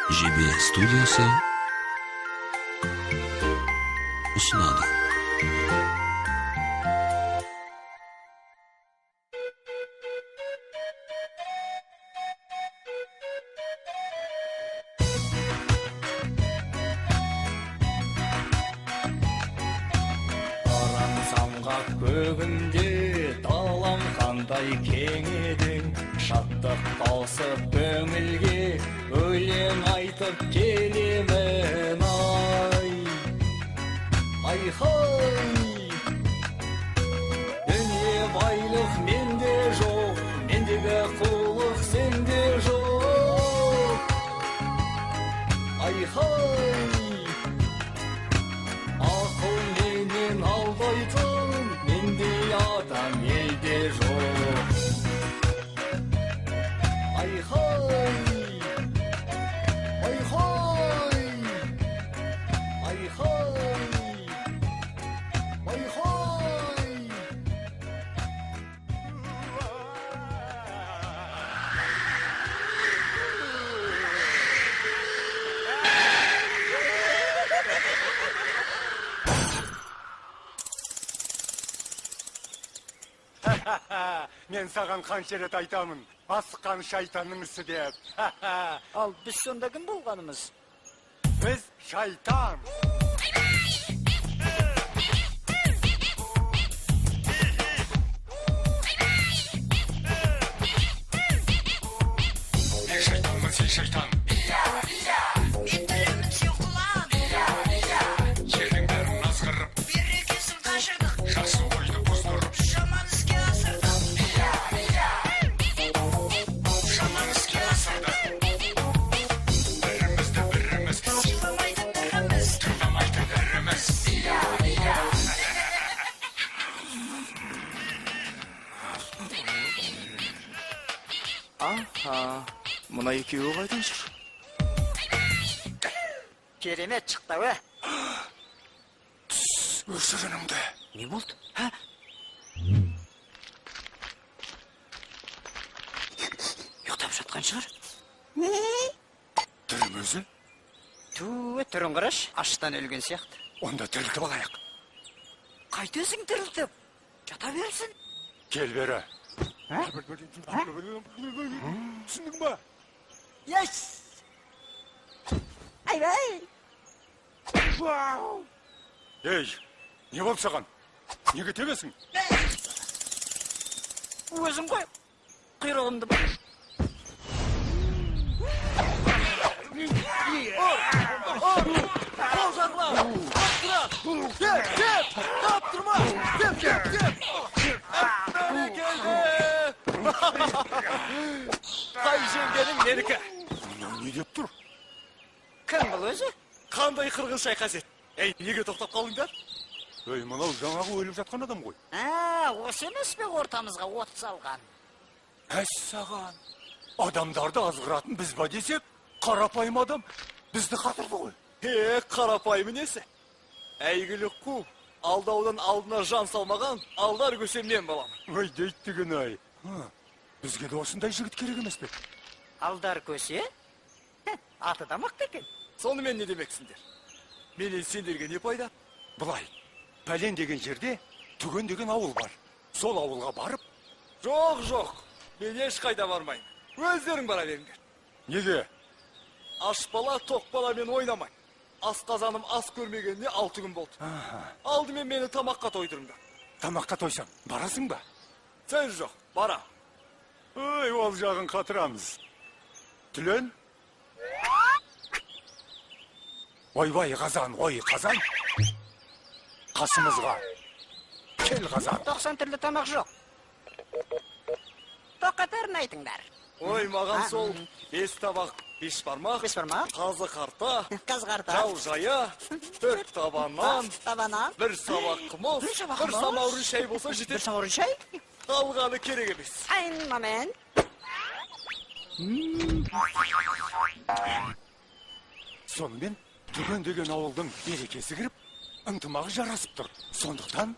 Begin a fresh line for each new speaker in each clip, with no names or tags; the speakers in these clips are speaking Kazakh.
JB studiyasi sunadi.
Көгінде далам қандай кең едің, шаттық тасып көңілге өлең айтып келемін ай-хай. Дүние байлық менде жоқ, мендегі қулық сенде жоқ ай-хай. Ақыл менен алдайтын мендей адам елде жоқ ай-хай, ай-хай, ай-хай, ай-хай.
Мен саған қанша рет айтамын, асыққан шайтанның ісі деп.
Ал біз сонда кім болғанымыз?
Біз шайтан. Мен шайтанмын, сен шайтан.
Мен төлемін, сен құлан.
Жердің бәрін азғырып,
Берекесін қашырдық,
жақсы ойды бұздырып,
жаман іске асырдық.
жаман іске асырдық. Бірімізді біріміз,
Сыйламайды біріміз.
тыңдамайды біріміз.
Аха, мына екеуі қайдан жүр? Керемет шықты, ө?
Өшір үніңді.
Не болды? Ха? Ұйықтап жатқан шығар?
Түрім өзі,
Туы, түрін қараш, аштан өлген сияқты.
онда тірілтіп алайық.
Қайтесің тірілтіп? Жата берсін.
Кел бері.
Ә?
Түсіндің ба?
Yes! Ай-бай!
Ей, не болды саған? Неге тебесің?
Өзің қой, құйрығымды бар. Қол жағыла! Кеп! Таптырма! Кеп! Бәрекелді! Қай жеңгенің менікі?
Не деп тұр?
Кім бұл өзі?
Қандай қырғын шайқас еді? Ей, неге тоқтап қалдыңдар?
Ей, мынау жаңағы өліп жатқан адам ғой.
Осы емес пе ортамызға от салған?
Саған. Адамдарды азғыратын біз ба десек, қарапайым адам бізді қатырды ғой.
Қарапайым несі? Әйгілі қу, алдаудан алдына жан салмаған, алдар көсем мен балам.
Ой, дейт деген ай. Бізге де осындай жігіт керек емес пе?
Алдар көсе? Аты да мықты екен.
Сонымен не демексіңдер? Менен сендерге не пайда?
Былай, пәлен деген жерде түген деген ауыл бар. Сол ауылға барып,
Жоқ, мен ешқайда бармайын. Өздерің бара беріңдер.
неге?
Аш бала, тоқ бала мен ойнамайын. Асқазаным ас көрмегеніне 6 күн болды. Алдымен мені тамаққа тойдырыңдар.
Тамаққа тойсаң, барасың ба?
Сен жоқ, бара.
Ой, ол жағын қатырамыз. Түлен? Ойбай қазан, ой қазан. Қасымызға. Кел қазан.
90 түрлі тамақ жоқ. Тоқатарын айтыңдар.
Ой, маған сол 5 табақ, 5 бармақ,
5 бармақ,
қазы қарта,
қазғарта,
жау жая, 4 табаннан,
табанан,
1 сабақ қымыз, 1 самаурын шай болса
бір
жетеді.
самаурын шай.
Қалғаны керек емес.
Айн момент.
Сонымен түген деген ауылдың берекесі кіріп, ынтымағы жарасып тұр. Сондықтан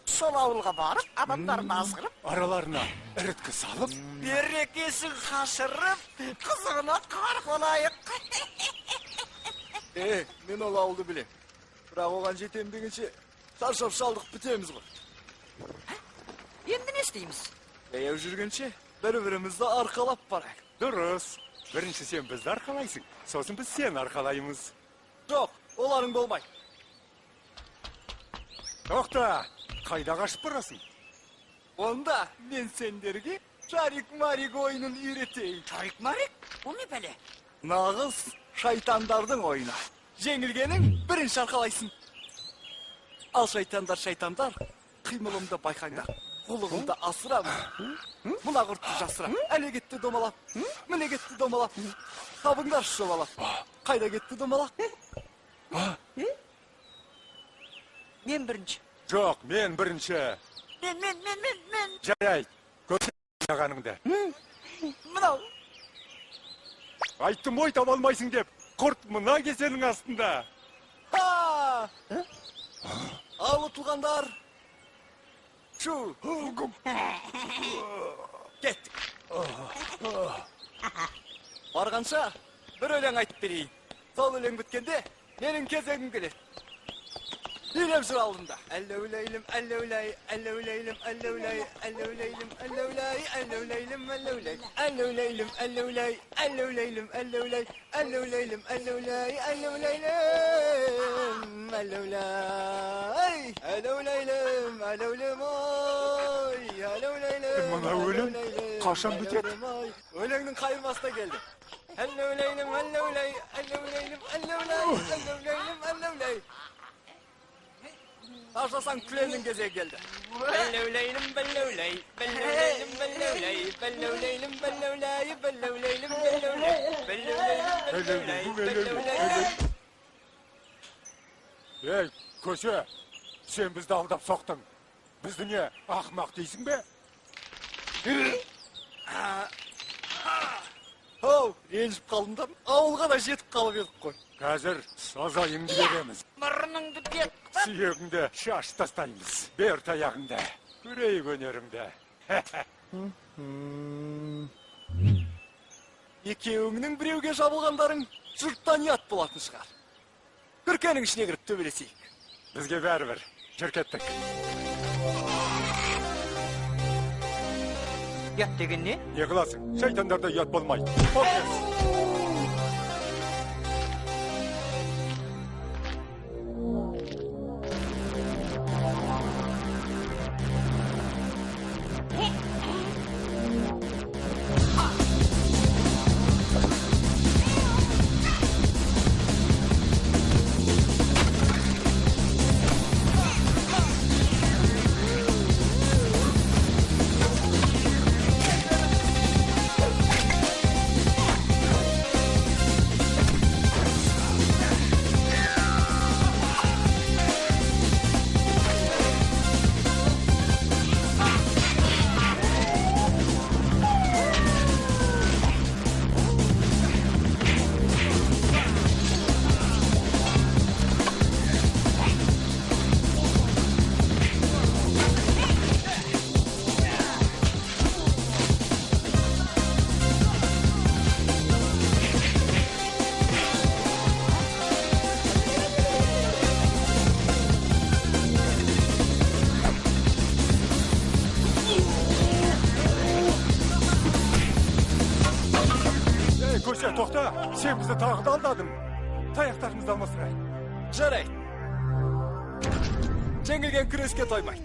Сол ауылға барып, адамдарын азғырып,
араларына іріткі салып,
берекесін қашырып, қызығына қарқ олайық.
Мен ол ауылды білем. Бірақ оған жетем дегенше шаршап шалдық бітеміз ғой.
Енді не істейміз?
Жаяу жүргенше бір-бірімізді арқалап барайық.
Дұрыс. Бірінші сен бізді арқалайсың, сосын біз сен арқалаймыз.
Жоқ, оларың болмай.
Тоқта, қайда қашып барасың?
Онда мен сендерге Шарик-Марик ойынын үйретейін.
Шарик-Марик? Бұл не бәле?
Нағыз шайтандардың ойыны. Жеңілгенің бірінші арқалайсың. Ал шайтандар, қимылымды байқаңдар. Құлығымды асырамын. Мұна құртты жасыра. Әле кетті домалап. Міне кетті домалап. Табыңдар шолалап. Қайда кетті домалап?
Мен бірінші.
Жоқ, мен бірінші.
Мен.
Жарай, көрсет жағаныңды.
Мынау.
Айттым ой таба алмайсың деп, құрт мына кесенің астында.
Ал ұтылғандар. Шу. Кеттік. Барғанша бір өлең айтып берейін. Сол өлең біткенде менің кезегім келеді. Билеп жүр алдымда. Әллеулейлім, әллеулей, әллеулейлім, әллеулей, әллеулейлім, әллеулей, әллеулейлім, әллеулей, әллеулейлім, әллеулей, әллеулейлім, әллеулей, әллеулейлім, әллеулей, әллеулейлім, әллеулей, әллеулейлім, әллеулем ой, әллеулейлім.
Мына өлең қашан бітеді?
Өлеңнің қайырмасына келді. Әллеулейлім, әллеулей, әллеулейлім, әллеулей, әллеулейлім, әллеулей. Ашасаң күленің кезегі келді. Бәллеулейлім, бәллеулей, бәллеулейлім, бәллеулей, бәллеулейлім, бәллеулей, бәллеулейлім, бәллеулей, бәллеулейлім, бәллеулей.
Ей, көше, сен бізді алдап соқтың. Бізді не, ақымақ дейсің бе?
Оу, ренжіп қалдым да, ауылға да жетіп қалып едік қой.
Қазір сазайыңды береміз.
Мұрныңды бет.
Сүйегіңді шаш тастаймыз. Бер таяғыңды. Көрейік өнеріңді.
Екеуіңнің біреуге жабылғандарың жұрттан ұят болатын шығар. Күркенің ішіне кіріп төбелесейік.
Бізге бәрібір. Жүр кеттік.
Ят деген не?
Не қыласың? Шайтандарда ұят болмайды. Қорқес. Көше, тоқта, сен бізді тағы да алдадың. Таяқтарымызды алмасырай.
Жарайды. Жеңілген күреске тоймайды.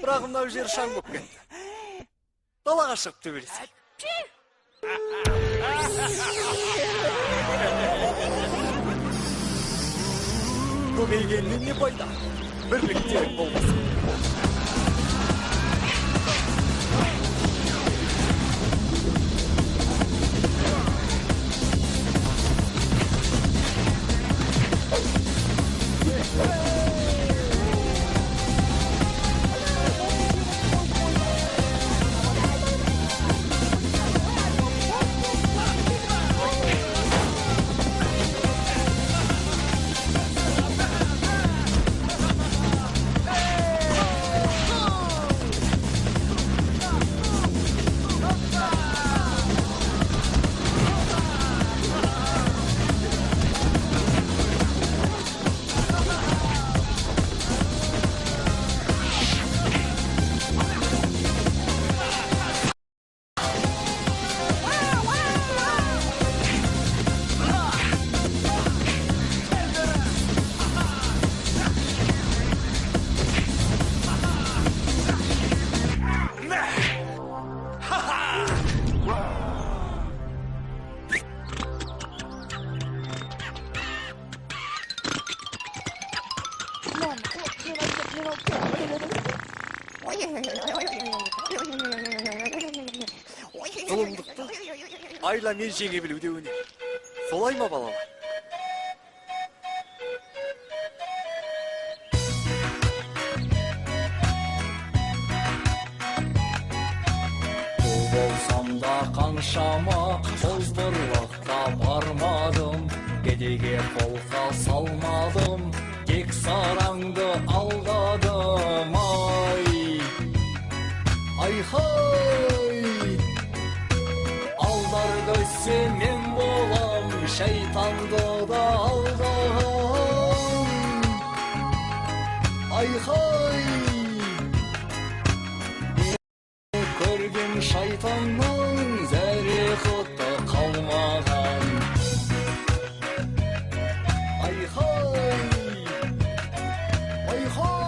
Бірақ мынау жер шаң болып кетті. Далаға шығып төбелесейік. Көбейгеннен не пайда? Бірліктер болмасын. Зұлымдықты айла мен жеңе білуде өнер. Солай ма балалар?
Бұл болсам да қаншама озбырлыққа бармадым, кедеге қолқа салмадым, тек сараңды алдадым. Ай-хай! Алдар көзсе мен болам, шайтанды да алдам. Ай-хай! Көрген шайтанның зәрі-құты қалмаған. Ай-хай! Ай-хай!